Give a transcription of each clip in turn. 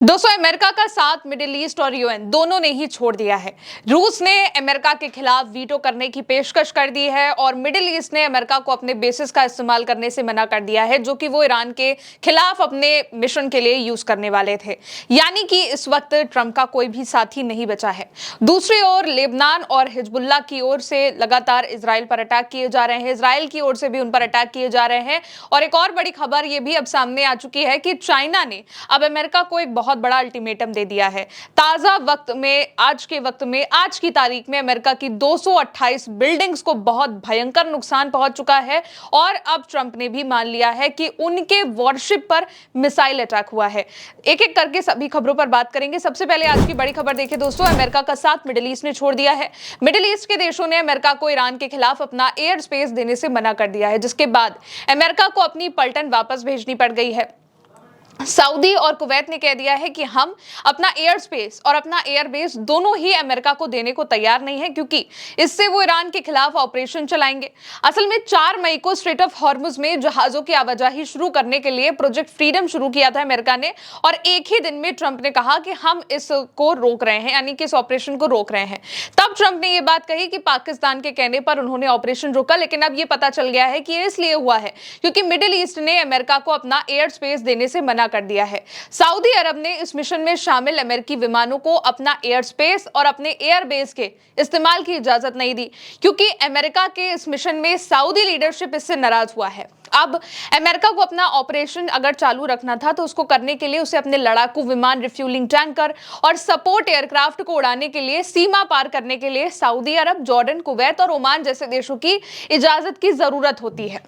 दोस्तों, अमेरिका का साथ मिडिल ईस्ट और यूएन दोनों ने ही छोड़ दिया है। रूस ने अमेरिका के खिलाफ वीटो करने की पेशकश कर दी है और मिडिल ईस्ट ने अमेरिका को अपने बेसिस का इस्तेमाल करने से मना कर दिया है, जो कि वो ईरान के खिलाफ अपने मिशन के लिए यूज करने वाले थे। यानी कि इस वक्त ट्रंप का कोई भी साथी नहीं बचा है। दूसरी ओर लेबनान और हिजबुल्ला की ओर से लगातार इजराइल पर अटैक किए जा रहे हैं, इजराइल की ओर से भी उन पर अटैक किए जा रहे हैं। और एक और बड़ी खबर ये भी अब सामने आ चुकी है कि चाइना ने अब अमेरिका को एक बहुत बड़ा अल्टीमेटम दे दिया है। ताजा वक्त में, आज के वक्त में, आज की तारीख में अमेरिका की 228 बिल्डिंग्स को बहुत भयंकर नुकसान पहुंच चुका है और अब ट्रंप ने भी मान लिया है कि उनके वॉरशिप पर मिसाइल अटैक हुआ है। एक एक करके सभी खबरों पर बात करेंगे। सबसे पहले आज की बड़ी खबर देखिए दोस्तों, अमेरिका का साथ मिडिल ईस्ट ने छोड़ दिया है। मिडिल ईस्ट के देशों ने अमेरिका को ईरान के खिलाफ अपना एयर स्पेस देने से मना कर दिया है, जिसके बाद अमेरिका को अपनी पलटन वापस भेजनी पड़ गई है। सऊदी और कुवैत ने कह दिया है कि हम अपना एयर स्पेस और अपना एयर बेस दोनों ही अमेरिका को देने को तैयार नहीं है, क्योंकि इससे वो ईरान के खिलाफ ऑपरेशन चलाएंगे। असल में 4 मई को स्ट्रेट ऑफ हॉर्मुज में जहाजों की आवाजाही शुरू करने के लिए प्रोजेक्ट फ्रीडम शुरू किया था अमेरिका ने, और एक ही दिन में ट्रंप ने कहा कि हम इसको रोक रहे हैं, यानी कि इस ऑपरेशन को रोक रहे हैं। तब ट्रंप ने यह बात कही कि पाकिस्तान के कहने पर उन्होंने ऑपरेशन रोका, लेकिन अब यह पता चल गया है कि यह इसलिए हुआ है क्योंकि मिडिल ईस्ट ने अमेरिका को अपना एयर स्पेस देने से मना कर दिया है। सऊदी अरब ने इस मिशन में शामिल अमेरिकी विमानों को अपना एयर स्पेस और अपने एयर बेस के इस्तेमाल की इजाजत नहीं दी, क्योंकि अमेरिका के इस मिशन में सऊदी लीडरशिप इससे नाराज हुआ है। अब अमेरिका को अपना ऑपरेशन अगर चालू रखना था तो उसको करने के लिए उसे अपने लड़ाकू विमान, रिफ्यूलिंग टैंकर और सपोर्ट एयरक्राफ्ट को उड़ाने के लिए, सीमा पार करने के लिए सऊदी अरब, जॉर्डन, कुवैत और ओमान जैसे देशों की इजाजत की जरूरत होती है।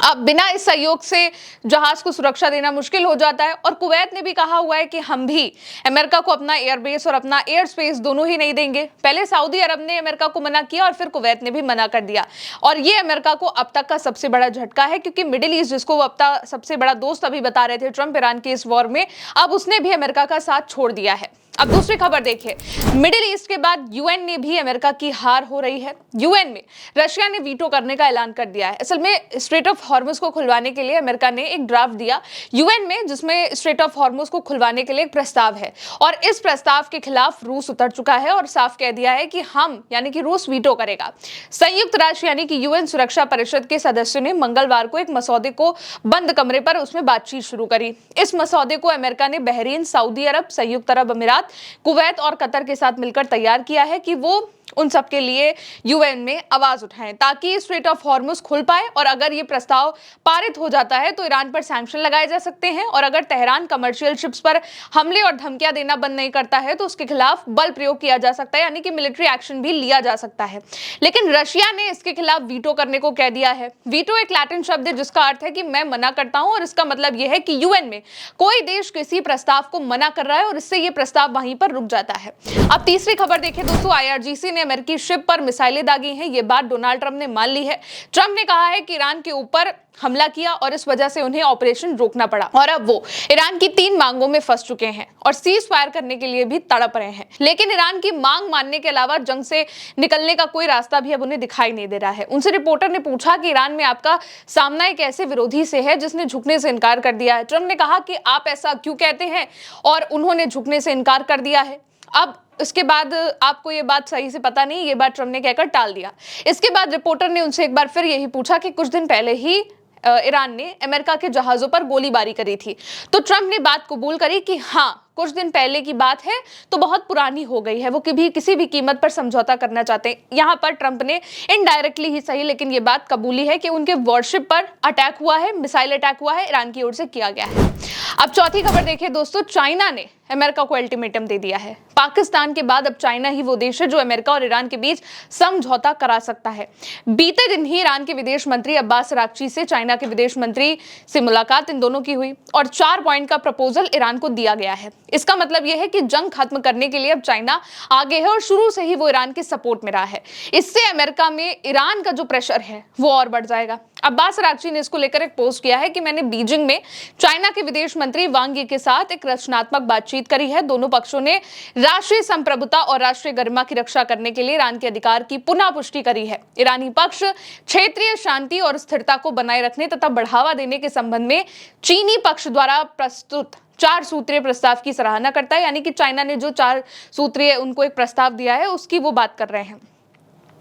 अब बिना इस सहयोग से जहाज को सुरक्षा देना मुश्किल हो जाता है, और कुवैत ने भी कहा हुआ है कि हम भी अमेरिका को अपना एयरबेस और अपना एयर स्पेस दोनों ही नहीं देंगे। पहले सऊदी अरब ने अमेरिका को मना किया और फिर कुवैत ने भी मना कर दिया, और ये अमेरिका को अब तक का सबसे बड़ा झटका है, क्योंकि मिडिल ईस्ट, जिसको वो अब तक सबसे बड़ा दोस्त अभी बता रहे थे ट्रंप ईरान के इस वॉर में, अब उसने भी अमेरिका का साथ छोड़ दिया है। अब दूसरी खबर देखिए, मिडिल ईस्ट के बाद यूएन ने भी अमेरिका की हार हो रही है। यूएन में रशिया ने वीटो करने का ऐलान कर दिया है। असल में स्ट्रेट ऑफ हॉर्मुज को खुलवाने के लिए अमेरिका ने एक ड्राफ्ट दिया यूएन में, जिसमें स्ट्रेट ऑफ हॉर्मुज को खुलवाने के लिए एक प्रस्ताव है, और इस प्रस्ताव के खिलाफ रूस उतर चुका है और साफ कह दिया है कि हम, यानी कि रूस वीटो करेगा। संयुक्त राष्ट्र यानी कि यूएन सुरक्षा परिषद के सदस्यों ने मंगलवार को एक मसौदे को बंद कमरे पर उसमें बातचीत शुरू करी। इस मसौदे को अमेरिका ने बहरीन, सऊदी अरब, संयुक्त अरब अमीरात, कुवैत और कतर के साथ मिलकर तैयार किया है कि वो उन सब के लिए यूएन में आवाज उठाएं, ताकि स्ट्रेट ऑफ हॉर्मुज खुल पाए। और अगर ये प्रस्ताव पारित हो जाता है तो ईरान पर सैंक्शन लगाए जा सकते हैं, और अगर तेहरान कमर्शियल शिप्स पर हमले और धमकियां देना बंद नहीं करता है तो उसके खिलाफ बल प्रयोग किया जा सकता है, यानी कि मिलिट्री एक्शन भी लिया जा सकता है। लेकिन रशिया ने इसके खिलाफ वीटो करने को कह दिया है। वीटो एक लैटिन शब्द है जिसका अर्थ है कि मैं मना करता हूं, और इसका मतलब यह है कि यूएन में कोई देश किसी प्रस्ताव को मना कर रहा है और इससे यह प्रस्ताव वहीं पर रुक जाता है। अब तीसरी खबर देखिए दोस्तों, आईआरजीसी ने अमेरिकी शिप पर मिसाइलें दागी हैं। ये बात डोनाल्ड ट्रंप ने मान ली है। ट्रंप ने कहा है कि ईरान के ऊपर हमला किया और इस वजह से उन्हें ऑपरेशन रोकना पड़ा, और अब वो ईरान की 3 मांगों में फंस चुके हैं और सीज फायर करने के लिए भी तड़प रहे हैं। लेकिन ईरान की मांग मानने के अलावा जंग से निकलने का कोई रास्ता भी अब उन्हें दिखाई नहीं दे रहा है। उनसे रिपोर्टर ने पूछा कि ईरान में आपका सामना एक ऐसे विरोधी से है जिसने झुकने से इनकार कर दिया है। ट्रंप ने कहा कि आप ऐसा क्यों कहते हैं, और उन्होंने झुकने से इनकार कर दिया है। अब इसके बाद आपको ये बात सही से पता नहीं, ये बात ट्रंप ने कहकर टाल दिया। इसके बाद रिपोर्टर ने उनसे एक बार फिर यही पूछा कि कुछ दिन पहले ही ईरान ने अमेरिका के जहाजों पर गोलीबारी करी थी, तो ट्रंप ने बात कबूल करी कि हाँ, कुछ दिन पहले की बात है, तो बहुत पुरानी हो गई है, वो कभी किसी भी कीमत पर समझौता करना चाहते हैं। यहाँ पर ट्रंप ने इनडायरेक्टली ही सही, लेकिन ये बात कबूली है कि उनके वॉरशिप पर अटैक हुआ है, मिसाइल अटैक हुआ है, ईरान की ओर से किया गया है। अब चौथी खबर देखिए दोस्तों, चाइना ने अमेरिका को अल्टीमेटम दे दिया है। पाकिस्तान के बाद अब चाइना ही वो देश है जो अमेरिका और ईरान के बीच समझौता करा सकता है। बीते दिन ही ईरान के विदेश मंत्री अब्बास अरागची से चाइना के विदेश मंत्री से मुलाकात इन दोनों की हुई, और 4 पॉइंट का प्रपोजल ईरान को दिया गया है। इसका मतलब यह है कि जंग खत्म करने के लिए अब चाइना आगे है, और शुरू से ही वो ईरान के सपोर्ट में रहा है। इससे अमेरिका में ईरान का जो प्रेशर है वो और बढ़ जाएगा। अब्बास अरागची ने इसको लेकर एक पोस्ट किया है कि मैंने बीजिंग में चाइना के विदेश मंत्री वांग यी के साथ एक रचनात्मक बातचीत करी है। दोनों पक्षों ने राष्ट्रीय संप्रभुता और राष्ट्रीय गरिमा की रक्षा करने के लिए ईरान के अधिकार की पुनः पुष्टि करी है। ईरानी पक्ष क्षेत्रीय शांति और स्थिरता को बनाए रखने तथा बढ़ावा देने के संबंध में चीनी पक्ष द्वारा प्रस्तुत 4 सूत्रीय प्रस्ताव की सराहना करता है, यानी कि चाइना ने जो 4 सूत्रीय उनको एक प्रस्ताव दिया है उसकी वो बात कर रहे हैं।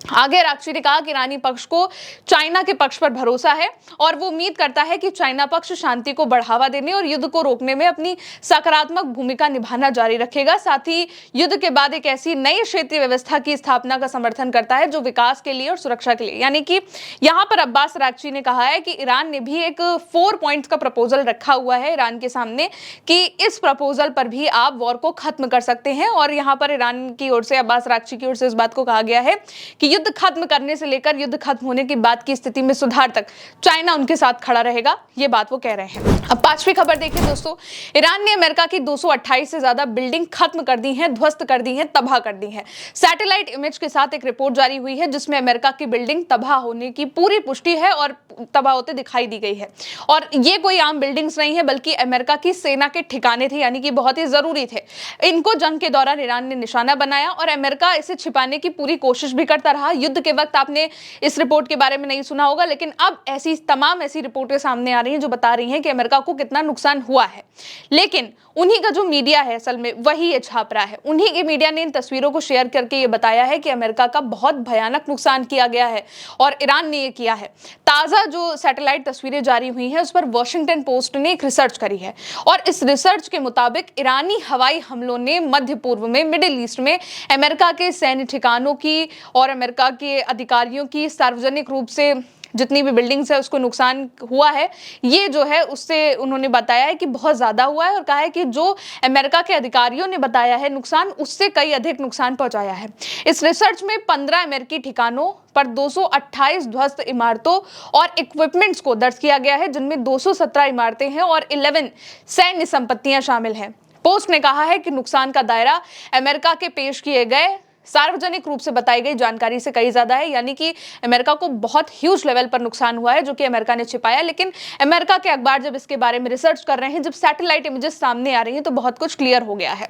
आगे आराघची ने कहा कि ईरानी पक्ष को चाइना के पक्ष पर भरोसा है और वो उम्मीद करता है कि चाइना पक्ष शांति को बढ़ावा देने और युद्ध को रोकने में अपनी सकारात्मक भूमिका निभाना जारी रखेगा। साथ ही युद्ध के बाद एक ऐसी नई क्षेत्रीय व्यवस्था की स्थापना का समर्थन करता है जो विकास के लिए और सुरक्षा के लिए, यानी कि यहाँ पर अब्बास आराघची ने कहा है कि ईरान ने भी एक 4 पॉइंट्स का प्रपोजल रखा हुआ है ईरान के सामने कि इस प्रपोजल पर भी आप वॉर को खत्म कर सकते हैं। और यहाँ पर ईरान की ओर से, अब्बास आराघची की ओर से इस बात को कहा गया है कि युद्ध खत्म करने से लेकर युद्ध खत्म होने के बाद की स्थिति में सुधार तक चाइना उनके साथ खड़ा रहेगा, ये बात वो कह रहे हैं। अब 5वीं खबर देखिए दोस्तों, ईरान ने अमेरिका की 228 से ज्यादा बिल्डिंग खत्म कर दी हैं, ध्वस्त कर दी हैं, तबाह कर दी हैं। सैटेलाइट इमेज के साथ एक रिपोर्ट जारी हुई है जिसमें अमेरिका की बिल्डिंग तबाह होने की पूरी पुष्टि है और तबाह होते दिखाई दी गई है। और ये कोई आम बिल्डिंग्स नहीं है बल्कि अमेरिका की सेना के ठिकाने थे, यानी कि बहुत ही जरूरी थे। इनको जंग के दौरान ईरान ने निशाना बनाया और अमेरिका इसे छिपाने की पूरी कोशिश भी करता रहा। युद्ध के वक्त आपने इस रिपोर्ट के बारे में नहीं सुना होगा, लेकिन अब तमाम ऐसी रिपोर्टें सामने आ रही हैं जो बता रही हैं कि अमेरिका को कितना नुकसान हुआ है। लेकिन उन्हीं का जो मीडिया है असल में वही ये छाप रहा है। उन्हीं के मीडिया ने इन तस्वीरों को शेयर करके ये बताया है कि अमेरिका का बहुत भयानक नुकसान किया गया है और ईरान ने ये किया है। ताजा जो सैटेलाइट तस्वीरें जारी हुई हैं उस पर वॉशिंगटन पोस्ट ने एक रिसर्च करी है और इस रिसर्च के मुताबिक ईरानी हवाई हमलों ने मध्य पूर्व में, मिडिल ईस्ट में अमेरिका के सैन्य ठिकानों की और अमेरिका के अधिकारियों की सार्वजनिक रूप से जितनी भी बिल्डिंग्स है उसको नुकसान हुआ है, ये जो है उससे उन्होंने बताया है कि बहुत ज़्यादा हुआ है और कहा है कि जो अमेरिका के अधिकारियों ने बताया है नुकसान, उससे कई अधिक नुकसान पहुंचाया है। इस रिसर्च में 15 अमेरिकी ठिकानों पर 228 ध्वस्त इमारतों और इक्विपमेंट्स को दर्ज किया गया है, जिनमें 217 इमारतें हैं और 11 सैन्य संपत्तियां शामिल हैं। पोस्ट ने कहा है कि नुकसान का दायरा अमेरिका के पेश किए गए सार्वजनिक रूप से बताई गई जानकारी से कई ज्यादा है, यानी कि अमेरिका को बहुत ह्यूज लेवल पर नुकसान हुआ है जो कि अमेरिका ने छिपाया। लेकिन अमेरिका के अखबार जब इसके बारे में रिसर्च कर रहे हैं, जब सैटेलाइट इमेजेस सामने आ रही हैं, तो बहुत कुछ क्लियर हो गया है।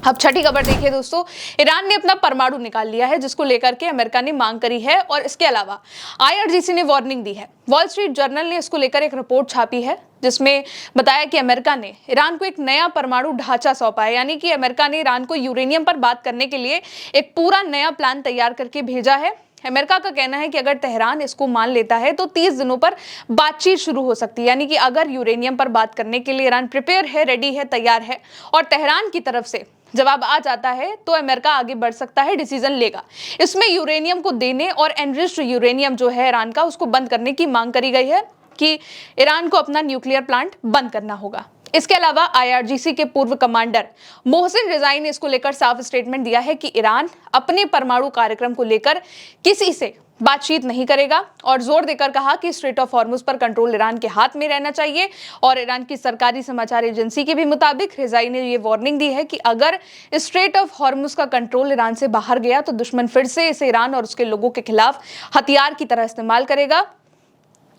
अब 6ठी खबर देखिए दोस्तों, ईरान ने अपना परमाणु निकाल लिया है जिसको लेकर के अमेरिका ने मांग करी है और इसके अलावा आईआरजीसी ने वार्निंग दी है। वॉल स्ट्रीट जर्नल ने इसको लेकर एक रिपोर्ट छापी है जिसमें बताया कि अमेरिका ने ईरान को एक नया परमाणु ढांचा सौंपा है, यानी कि अमेरिका ने ईरान को यूरेनियम पर बात करने के लिए एक पूरा नया प्लान तैयार करके भेजा है। अमेरिका का कहना है कि अगर तेहरान इसको मान लेता है तो 30 दिनों पर बातचीत शुरू हो सकती है, यानी कि अगर यूरेनियम पर बात करने के लिए ईरान प्रिपेयर है, रेडी है, तैयार है और तेहरान की तरफ से जवाब आ जाता है तो अमेरिका आगे बढ़ सकता है, डिसीजन लेगा। इसमें यूरेनियम को देने और एनरिच्ड यूरेनियम जो है ईरान का, उसको बंद करने की मांग करी गई है कि ईरान को अपना न्यूक्लियर प्लांट बंद करना होगा। इसके अलावा आईआरजीसी के पूर्व कमांडर मोहसिन रिजाई ने इसको लेकर साफ स्टेटमेंट दिया है कि ईरान अपने परमाणु कार्यक्रम को लेकर किसी से बातचीत नहीं करेगा और जोर देकर कहा कि स्ट्रेट ऑफ हॉर्मुज पर कंट्रोल ईरान के हाथ में रहना चाहिए। और ईरान की सरकारी समाचार एजेंसी के भी मुताबिक रिजाई ने ये वार्निंग दी है कि अगर स्ट्रेट ऑफ हॉर्मुज का कंट्रोल ईरान से बाहर गया तो दुश्मन फिर से इसे ईरान और उसके लोगों के खिलाफ हथियार की तरह इस्तेमाल करेगा।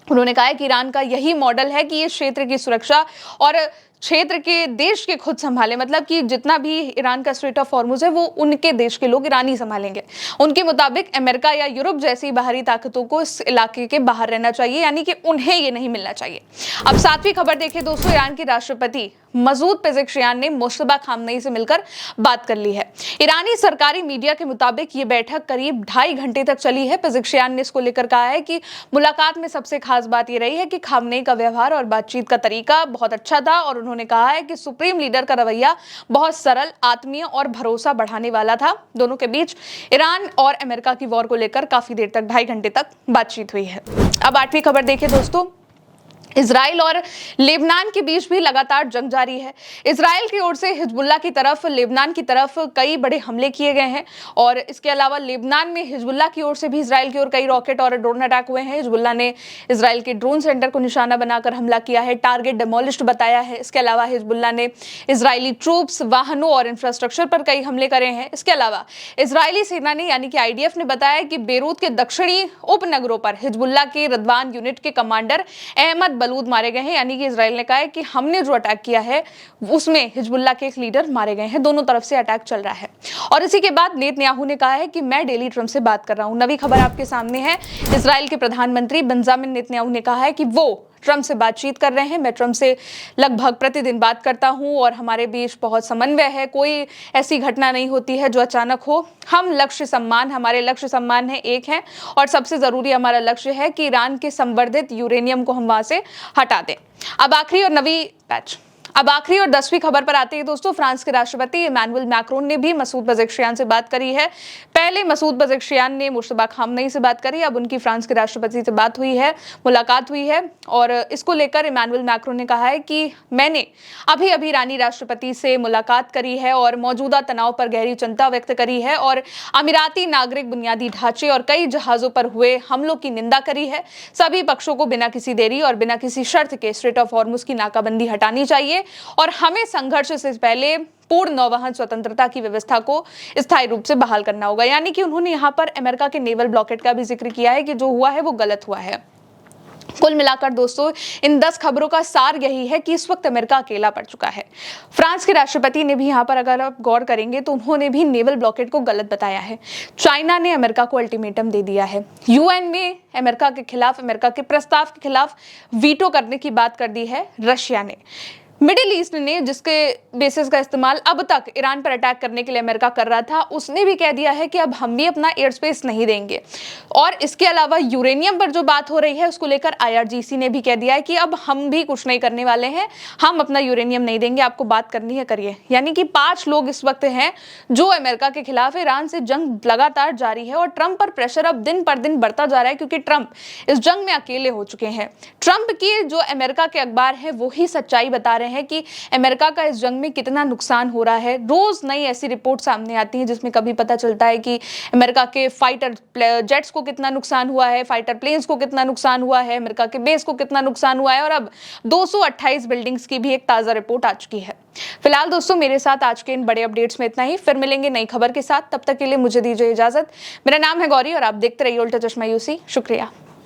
उन्होंने कहा है कि ईरान का यही मॉडल है कि ये क्षेत्र की सुरक्षा और क्षेत्र के देश के खुद संभाले, मतलब कि जितना भी ईरान का स्ट्रेट ऑफ हॉर्मुज है वो उनके देश के लोग ईरानी संभालेंगे। उनके मुताबिक अमेरिका या यूरोप जैसी बाहरी ताकतों को इस इलाके के बाहर रहना चाहिए, यानी कि उन्हें ये नहीं मिलना चाहिए। अब 7वीं खबर देखिए दोस्तों, ईरान के राष्ट्रपति मसूद पेज़ेश्कियान ने मुश्तबा खामनेई से मिलकर बात कर ली है। ईरानी सरकारी मीडिया के मुताबिक ये बैठक करीब 2.5 घंटे तक चली है। पेज़ेश्कियान ने इसको लेकर कहा है कि मुलाकात में सबसे खास बात ये रही है कि खामनेई का व्यवहार और बातचीत का तरीका बहुत अच्छा था और उन्होंने कहा है कि सुप्रीम लीडर का रवैया बहुत सरल, आत्मीय और भरोसा बढ़ाने वाला था। दोनों के बीच ईरान और अमेरिका की वॉर को लेकर काफी देर तक, 2.5 घंटे तक बातचीत हुई है। अब 8वीं खबर देखिए दोस्तों, इजराइल और लेबनान के बीच भी लगातार जंग जारी है। इजराइल की ओर से हिजबुल्लाह की तरफ, लेबनान की तरफ कई बड़े हमले किए गए हैं और इसके अलावा लेबनान में हिजबुल्लाह की ओर से भी इजराइल की ओर कई रॉकेट और ड्रोन अटैक हुए हैं। हिजबुल्लाह ने इजराइल के ड्रोन सेंटर को निशाना बनाकर हमला किया है, टारगेट डेमोलिश्ड बताया है। इसके अलावा हिजबुल्लाह ने इजरायली ट्रूप्स, वाहनों और इंफ्रास्ट्रक्चर पर कई हमले करे हैं। इसके अलावा इजरायली सेना ने यानी कि आईडीएफ ने बताया कि बेरूत के दक्षिणी उपनगरों पर हिजबुल्लाह के रदवान यूनिट के कमांडर अहमद बलूद मारे गए हैं, यानी कि इजराइल ने कहा है कि हमने जो अटैक किया है उसमें हिजबुल्लाह के एक लीडर मारे गए हैं। दोनों तरफ से अटैक चल रहा है और इसी के बाद नेतन्याहू ने कहा है कि मैं डेली ट्रम्प से बात कर रहा हूं। नवी खबर आपके सामने है, इजराइल के प्रधानमंत्री बेंजामिन नेतन्याहू ने कहा है कि वो ट्रंप से बातचीत कर रहे हैं। मैं ट्रंप से लगभग प्रतिदिन बात करता हूं और हमारे बीच बहुत समन्वय है। कोई ऐसी घटना नहीं होती है जो अचानक हो। हमारे लक्ष्य सम्मान है, एक है, और सबसे जरूरी हमारा लक्ष्य है कि ईरान के संवर्धित यूरेनियम को हम वहां से हटा दें। अब आखिरी और 10वीं खबर पर आते हैं दोस्तों। फ्रांस के राष्ट्रपति इमैनुअल मैक्रोन ने भी मसूद पजेश्कियान से बात करी है। पहले मसूद पजेश्कियान ने मुश्तबा खामनेई से बात करी, अब उनकी फ्रांस के राष्ट्रपति से मुलाकात हुई है और इसको लेकर इमैनुअल मैक्रोन ने कहा है कि मैंने अभी ईरानी राष्ट्रपति से मुलाकात करी है और मौजूदा तनाव पर गहरी चिंता व्यक्त करी है और अमीराती नागरिक बुनियादी ढांचे और कई जहाजों पर हुए हमलों की निंदा करी है। सभी पक्षों को बिना किसी देरी और बिना किसी शर्त के स्ट्रेट ऑफ हॉर्मुज की नाकाबंदी हटानी चाहिए और हमें संघर्ष से पहले पूर्ण नौवहन स्वतंत्रता की व्यवस्था को स्थायी रूप से बहाल करना होगा। यानी कि उन्होंने यहां पर अमेरिका के नेवल ब्लॉकेट का भी जिक्र किया है कि जो हुआ है वो गलत हुआ है। कुल मिलाकर दोस्तों इन 10 खबरों का सार यही है कि इस वक्त अमेरिका अकेला पड़ चुका है। फ्रांस के राष्ट्रपति ने भी यहां पर अगर आप गौर करेंगे तो उन्होंने भी नेवल ब्लॉकेट को गलत बताया है। चाइना ने अमेरिका को अल्टीमेटम दे दिया है। यूएन में अमेरिका के प्रस्ताव के खिलाफ वीटो करने की बात कर दी है रशिया ने। मिडिल ईस्ट ने जिसके बेसिस का इस्तेमाल अब तक ईरान पर अटैक करने के लिए अमेरिका कर रहा था, उसने भी कह दिया है कि अब हम भी अपना एयर स्पेस नहीं देंगे। और इसके अलावा यूरेनियम पर जो बात हो रही है उसको लेकर आईआरजीसी ने भी कह दिया है कि अब हम भी कुछ नहीं करने वाले हैं, हम अपना यूरेनियम नहीं देंगे, आपको बात करनी है करिए। यानी कि 5 लोग इस वक्त हैं जो अमेरिका के खिलाफ ईरान से जंग लगातार जारी है और ट्रंप पर प्रेशर अब दिन पर दिन बढ़ता जा रहा है क्योंकि ट्रंप इस जंग में अकेले हो चुके हैं। ट्रंप की जो अमेरिका के अखबार है वो ही सच्चाई बता रहे हैं कि अमेरिका का इस जंग में कितना नुकसान हो रहा है। रोज नई ऐसी रिपोर्ट सामने आती है जिसमें कभी पता चलता है कि अमेरिका के फाइटर जेट्स को कितना नुकसान हुआ है, फाइटर प्लेन्स को कितना नुकसान हुआ है, अमेरिका के बेस को कितना नुकसान हुआ है और अब 228 बिल्डिंग्स की भी एक ताजा रिपोर्ट आ चुकी है। फिलहाल दोस्तों मेरे साथ आज के इन बड़े अपडेट्स में इतना ही। फिर मिलेंगे नई खबर के साथ, तब तक के लिए मुझे दीजिए इजाजत। मेरा नाम है गौरी और आप देखते रहिए उल्टा चश्मा यूसी। शुक्रिया।